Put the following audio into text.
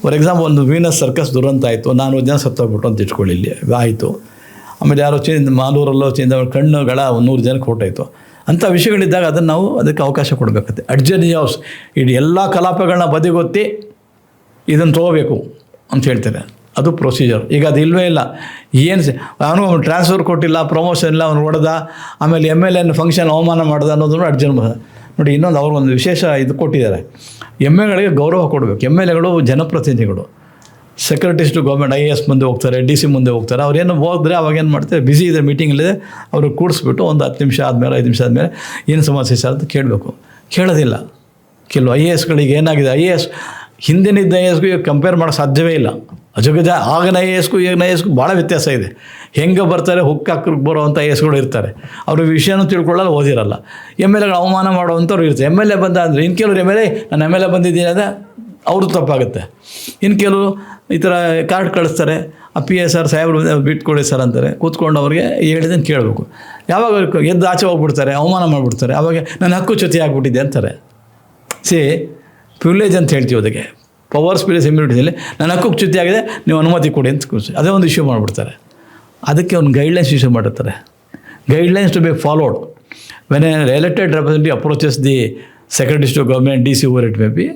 For example ಒಂದು Venus circus ದುರಂತ ಆಯಿತು, 400 ಜನ ಸತ್ತೋಗ್ಬಿಟ್ಟು ಅಂತ ಇಟ್ಕೊಳ್ಳಿ, ಇಲ್ಲಿ ಆಯಿತು. ಆಮೇಲೆ ಯಾರೋ ಮಾಲೂರಲ್ಲೋ ಕಣ್ಣುಗಳ 100 ಜನಕ್ಕೆ ಹೊರಟಾಯಿತು. ಅಂಥ ವಿಷಯಗಳಿದ್ದಾಗ ಅದನ್ನು ನಾವು ಅದಕ್ಕೆ ಅವಕಾಶ ಕೊಡಬೇಕಾಗುತ್ತೆ. ಅಡ್ಜರ್ನಿ ಹೌಸ್ ಇಡೀ ಎಲ್ಲ ಕಲಾಪಗಳನ್ನ ಬದಿಗೊತ್ತಿ ಇದನ್ನು ತೊಗೋಬೇಕು ಅಂತ ಹೇಳ್ತಾರೆ. ಅದು ಪ್ರೊಸೀಜರ್. ಈಗ ಅದು ಇಲ್ಲವೇ ಇಲ್ಲ. ಏನು ಅವನು ಟ್ರಾನ್ಸ್ಫರ್ ಕೊಟ್ಟಿಲ್ಲ, ಪ್ರಮೋಷನ್ ಇಲ್ಲ, ಅವನು ಹೊಡೆದ, ಆಮೇಲೆ MLA ಫಂಕ್ಷನ್ ಅವಮಾನ ಮಾಡ್ದ ಅನ್ನೋದನ್ನು ಅಡ್ಜರ್ನ್. ನೋಡಿ, ಇನ್ನೊಂದು ಅವ್ರಿಗೊಂದು ವಿಶೇಷ ಇದು ಕೊಟ್ಟಿದ್ದಾರೆ. MLAಗಳಿಗೆ ಗೌರವ ಕೊಡಬೇಕು. MLAಗಳು ಜನಪ್ರತಿನಿಧಿಗಳು. ಸೆಕ್ರೆಟರೀಸ್ ಟು ಗೌರ್ಮೆಂಟ್ IAS ಮುಂದೆ ಹೋಗ್ತಾರೆ, DC ಮುಂದೆ ಹೋಗ್ತಾರೆ. ಅವ್ರೇನು ಹೋದರೆ ಅವಾಗೇನು ಮಾಡ್ತಾರೆ, ಬ್ಯುಸಿ ಇದೆ, ಮೀಟಿಂಗಲ್ಲಿದೆ, ಅವರು ಕೂಡಿಸ್ಬಿಟ್ಟು ಒಂದು 10 ನಿಮಿಷ ಆದಮೇಲೆ 5 ನಿಮಿಷ ಆದಮೇಲೆ ಏನು ಸಮಸ್ಯೆ ಸರ್ ಅಂತ ಕೇಳಬೇಕು. ಕೇಳೋದಿಲ್ಲ. ಕೆಲವು IASಗಳಿಗೆ ಏನಾಗಿದೆ, IAS ಹಿಂದಿನಿದ್ದ IASಗೂ ಈಗ ಕಂಪೇರ್ ಮಾಡೋಕ್ಕೆ ಸಾಧ್ಯವೇ ಇಲ್ಲ. ಅಜಗಜ ಆಗಿನ IASಗೂ ಈಗಿನ IASಗೂ ಭಾಳ ವ್ಯತ್ಯಾಸ ಇದೆ. ಹೆಂಗೆ ಬರ್ತಾರೆ, ಹುಕ್ಕಾಕ್ರಿಗೆ ಬರೋವಂಥ IASಗಳು ಇರ್ತಾರೆ. ಅವರು ವಿಷಯನೂ ತಿಳ್ಕೊಳ್ಳಲ್ಲ, ಓದಿರಲ್ಲ. MLAಗಳು ಅವಮಾನ ಮಾಡೋವಂಥವ್ರು ಇರ್ತಾರೆ. MLA ಬಂದ ಅಂದರೆ ಇನ್ನು ಕೆಲವರು MLA ನಾನು MLA ಬಂದಿದ್ದೀನಿ ಅಂದರೆ ಅವ್ರದ್ದು ತಪ್ಪಾಗುತ್ತೆ. ಇನ್ನು ಕೆಲವು ಈ ಥರ ಕಾರ್ಡ್ ಕಳಿಸ್ತಾರೆ, ಆ PSR ಸಾಹೇಬ್ರು ಬಿಟ್ಕೊಡಿ ಸರ್ ಅಂತಾರೆ. ಕೂತ್ಕೊಂಡು ಅವ್ರಿಗೆ ಹೇಳಿದ್ದನ್ನು ಕೇಳಬೇಕು. ಯಾವಾಗ ಎದ್ದು ಆಚೆ ಹೋಗ್ಬಿಡ್ತಾರೆ, ಅವಮಾನ ಮಾಡಿಬಿಡ್ತಾರೆ. ಆವಾಗ ನನ್ನ ಹಕ್ಕು ಚ್ಯುತಿ ಆಗಿಬಿಟ್ಟಿದೆ ಅಂತಾರೆ. ಪ್ರಿವಿಲೇಜ್ ಅಂತ ಹೇಳ್ತೀವಿ ಅದಕ್ಕೆ, ಪವರ್ಸ್ ಪ್ಲೇಸ್ ಇಮ್ಯುನಿಟಿಯಲ್ಲಿ ನನ್ನ ಹಕ್ಕು ಚ್ಯುತಿ ಆಗಿದೆ, ನೀವು ಅನುಮತಿ ಕೊಡಿ ಅಂತ ಕೂರಿಸಿ ಅದೇ ಒಂದು ಇಶ್ಯೂ ಮಾಡಿಬಿಡ್ತಾರೆ. ಅದಕ್ಕೆ ಒಂದು ಗೈಡ್ಲೈನ್ಸ್ ಇಶ್ಯೂ ಮಾಡಿರ್ತಾರೆ. Guidelines to be followed when a elected representative approaches the secretaries to government, DC over it may B.